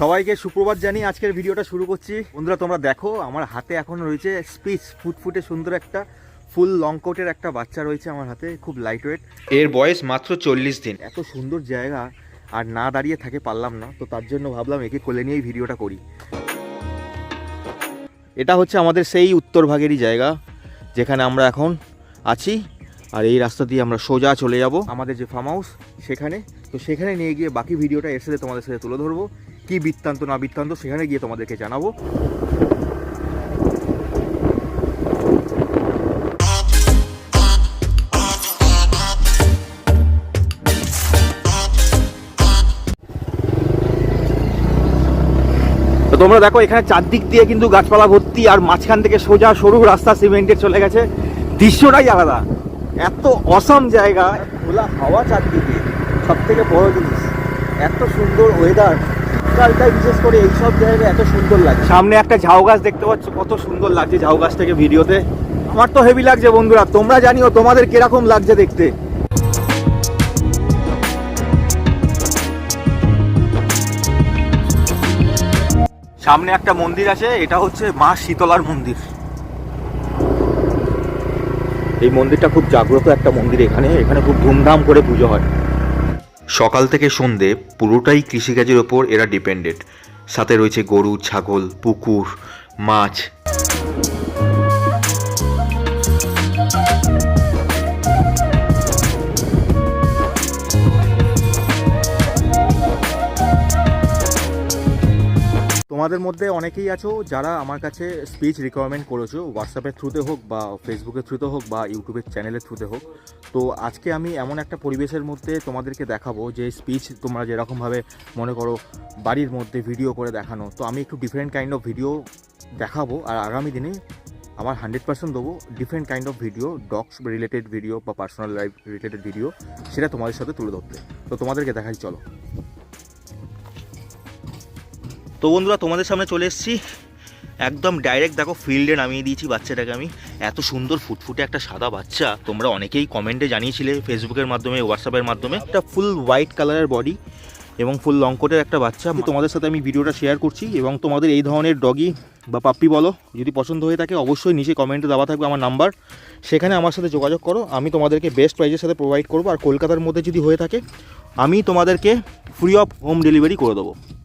সবাইকে সুপ্রভাত জানিয়ে আজকের ভিডিওটা শুরু করছি। বন্ধুরা তোমরা দেখো আমার হাতে এখন রয়েছে স্পিচ ফুটফুটে সুন্দর একটা ফুল লং কোটের একটা বাচ্চা রয়েছে আমার হাতে, খুব লাইট ওয়েট। এর বয়স মাত্র 40 দিন। এত সুন্দর জায়গা আর না দাঁড়িয়ে থাকে পারলাম না, তো তার জন্য ভাবলাম একে কোলে নিয়েই ভিডিওটা করি। এটা হচ্ছে আমাদের সেই উত্তর ভাগেরই জায়গা যেখানে আমরা এখন আছি, আর এই রাস্তা দিয়ে আমরা সোজা চলে যাব আমাদের যে ফার্ম হাউস সেখানে। তো সেখানে নিয়ে গিয়ে বাকি ভিডিওটা এর সাথে তোমাদের সাথে তুলে ধরবো, কি বৃত্তান্ত না বৃত্তান্ত সেখানে গিয়ে তোমাদেরকে জানাবো। তো তোমরা দেখো এখানে চারদিক দিয়ে কিন্তু গাছপালা ভর্তি, আর মাঝখান থেকে সোজা সরু রাস্তা সিমেন্টের চলে গেছে। দৃশ্যটাই আলাদা, এত অসম জায়গা, খোলা হাওয়া চারদিকে, সব থেকে বড় জিনিস এত সুন্দর ওয়েদার। শীতকালটাই বিশেষ করে এইসব জায়গায় এত সুন্দর লাগে। সামনে একটা ঝাউ গাছ দেখতে পাচ্ছ, কত সুন্দর লাগছে ঝাউ গাছ থেকে ভিডিওতে। আমার তো হেভি লাগছে বন্ধুরা, তোমরা জানিও তোমাদের কিরকম লাগছে দেখতে। সামনে একটা মন্দির আছে, এটা হচ্ছে মা শীতলার মন্দির। এই মন্দিরটা খুব জাগ্রত একটা মন্দির, এখানে খুব ধুমধাম করে পুজো হয়। সকাল থেকে সন্ধে পুরোটাই কৃষিকাজের ওপর এরা ডিপেন্ডেন্ট। সাথে রয়েছে গরু, ছাগল, পুকুর, মাছ। তোমাদের মধ্যে অনেকেই আছো যারা আমার কাছে স্পিচ রিকোয়ারমেন্ট করেছো, হোয়াটসঅ্যাপের থ্রুতে হোক বা ফেসবুকের থ্রুতে হোক বা ইউটিউবের চ্যানেলের থ্রুতে হোক। তো আজকে আমি এমন একটা পরিবেশের মধ্যে তোমাদেরকে দেখাবো যে স্পিচ তোমরা যেরকমভাবে মনে করো বাড়ির মধ্যে ভিডিও করে দেখানো, তো আমি একটু ডিফারেন্ট কাইন্ড অফ ভিডিও দেখাবো। আর আগামী দিনে আমার 100% দেবো different kind of video, dogs related video বা পার্সোনাল লাইফ রিলেটেড ভিডিও, সেটা তোমাদের সাথে তুলে ধরতে। তো তোমাদেরকে দেখাই, চলো। তো বন্ধুরা তোমাদের সামনে চলে এসেছি, একদম ডাইরেক্ট দেখো ফিল্ডে নামিয়ে দিয়েছি বাচ্চাটাকে আমি। এত সুন্দর ফুটফুটে একটা সাদা বাচ্চা, তোমরা অনেকেই কমেন্টে জানিয়েছিলে ফেসবুকের মাধ্যমে, হোয়াটসঅ্যাপের মাধ্যমে। একটা ফুল হোয়াইট কালারের বডি এবং ফুল লং কোটের একটা বাচ্চা তোমাদের সাথে আমি ভিডিওটা শেয়ার করছি। এবং তোমাদের এই ধরনের ডগি বা পাপ্পি বলো যদি পছন্দ হয়ে থাকে, অবশ্যই নিচে কমেন্টে দেওয়া থাকবে আমার নাম্বার, সেখানে আমার সাথে যোগাযোগ করো। আমি তোমাদেরকে বেস্ট প্রাইজের সাথে প্রোভাইড করবো। আর কলকাতার মধ্যে যদি হয়ে থাকে আমি তোমাদেরকে ফ্রি অফ হোম ডেলিভারি করে দেবো।